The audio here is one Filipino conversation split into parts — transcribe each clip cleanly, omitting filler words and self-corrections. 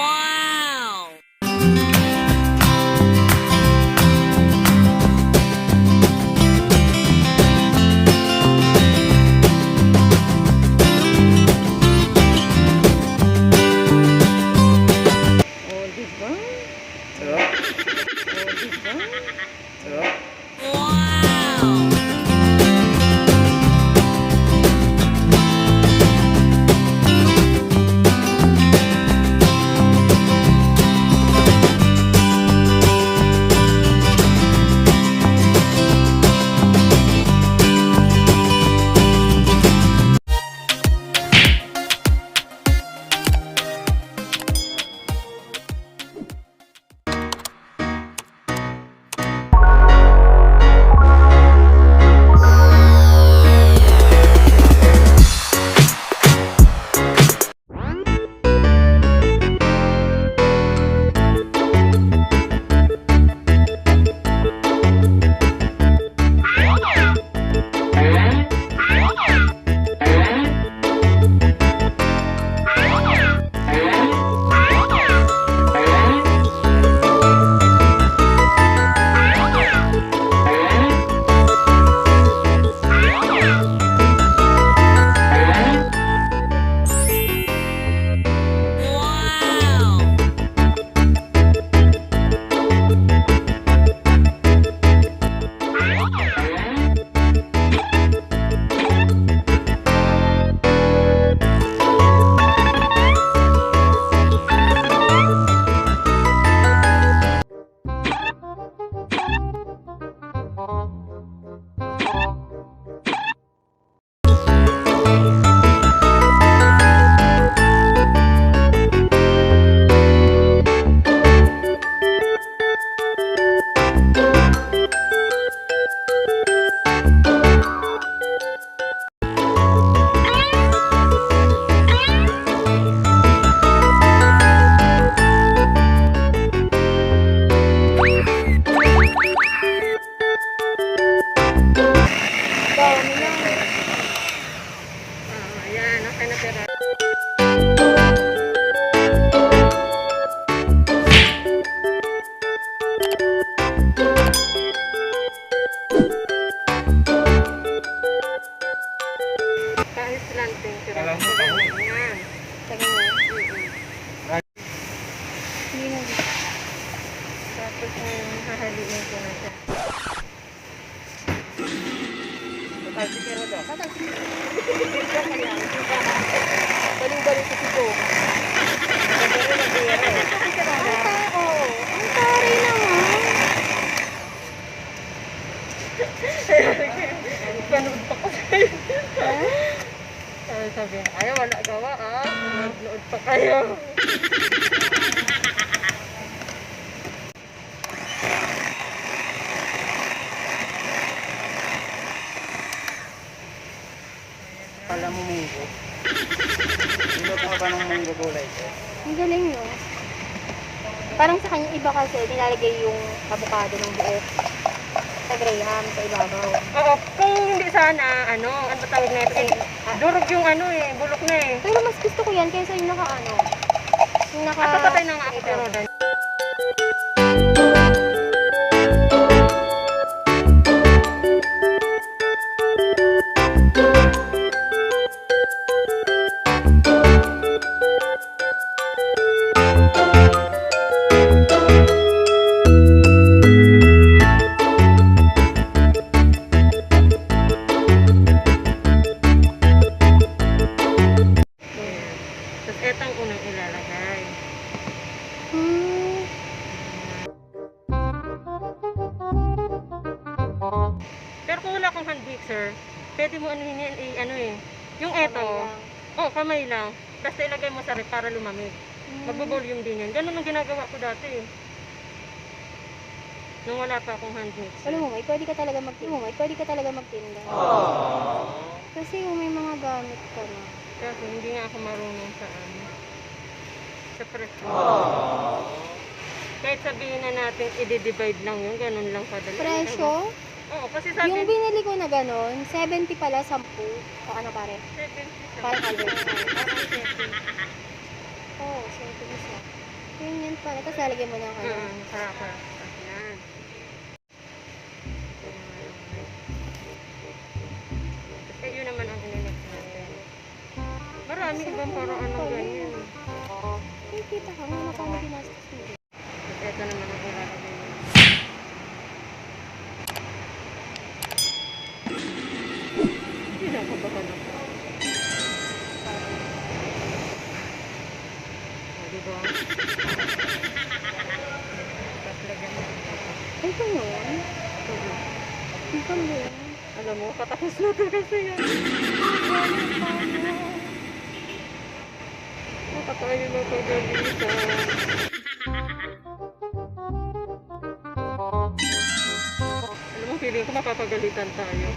Wow! Oh, diba? Sarap. Oh, diba? Sarap. Wow! Wow! Dami na. Ayan, okay na pera. Kahit lanting pera. Alam mo, tama. Ayan. Sabi mo. Hindi na. Tapos hahaliin ko na siya. Kalsikero daw. Baling-baling sa siko. Ang tao. Ang taray naman. Panood pa ko sa'yo. Sabi na, ayaw, wala gawa Nood pa kayo. Pala mo munggo. Hindi mo ba ng munggo gulay ko? Ang galing, no? Parang sa kanya iba kasi, nilalagay yung avocado ng buo. Sa graham, sa ibabaw. Oo, kung hindi sana, ano ba tawag na ito? Durog yung bulok na eh. Pero mas gusto ko yan kaysa yung yung naka... At patay na nga ako pero dan. Tapos etang unang ilalagay. Pero kung wala kang hand mixer, pwede mo yung eto. Kamay lang. Basta ilagay mo sa ref para lumamig. Magbo-volume din yan. Ganun ang ginagawa ko dati. Nung wala pa akong hand mixer. Alam mo, may pwede ka talaga magtinda. Kasi kung may mga gamit ka na. Kasi hindi nga ako marunong sa press. Kahit sabihin na natin i-divide lang yun, ganun lang kadali. Presyo? Oo, kasi sabi... Yung binili ko na ganun, 70 pala, 10. O ano pare? 70. Parang Parang alert. 70. Oo, 70 isa. pala. Tapos lalagyan mo ng ano. Sarap. Yan. Kasi yun naman ang ininex natin. Marami ibang parang ano ganyan. Eh, kita ka nga magkano ginastos mo. Tapos ito naman ang ilalagay mo. Hindi na ako baka na. Diba? Tapos lagyan mo. Ay, ito mo yan? Ito mo yan? Alam mo, katapos na ito kasi yan. Nakatawa yung mga pagalitan. Alam mo, feeling ko mapapagalitan tayo.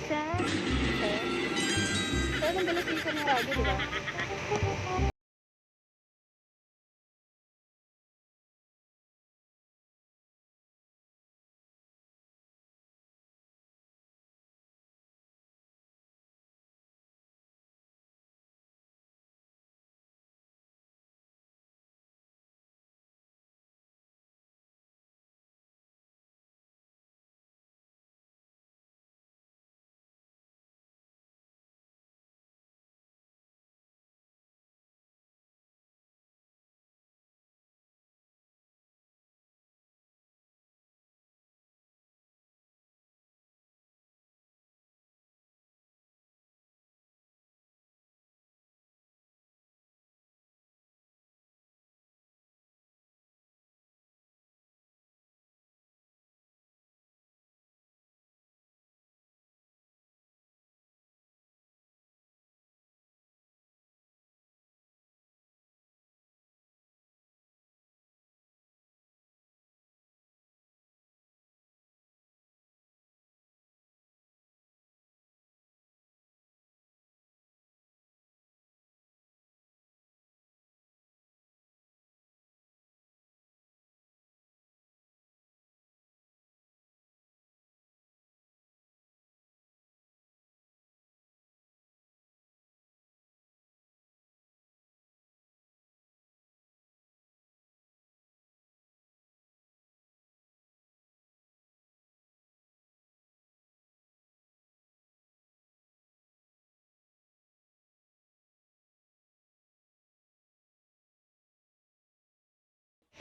Sa? So, anong benepisyo ng radyo, di ba?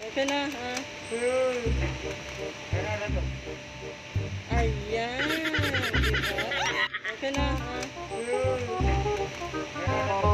Okay na, ha? Kailan na to? Ayan. Diba? Okay na, ha? Kailan na to?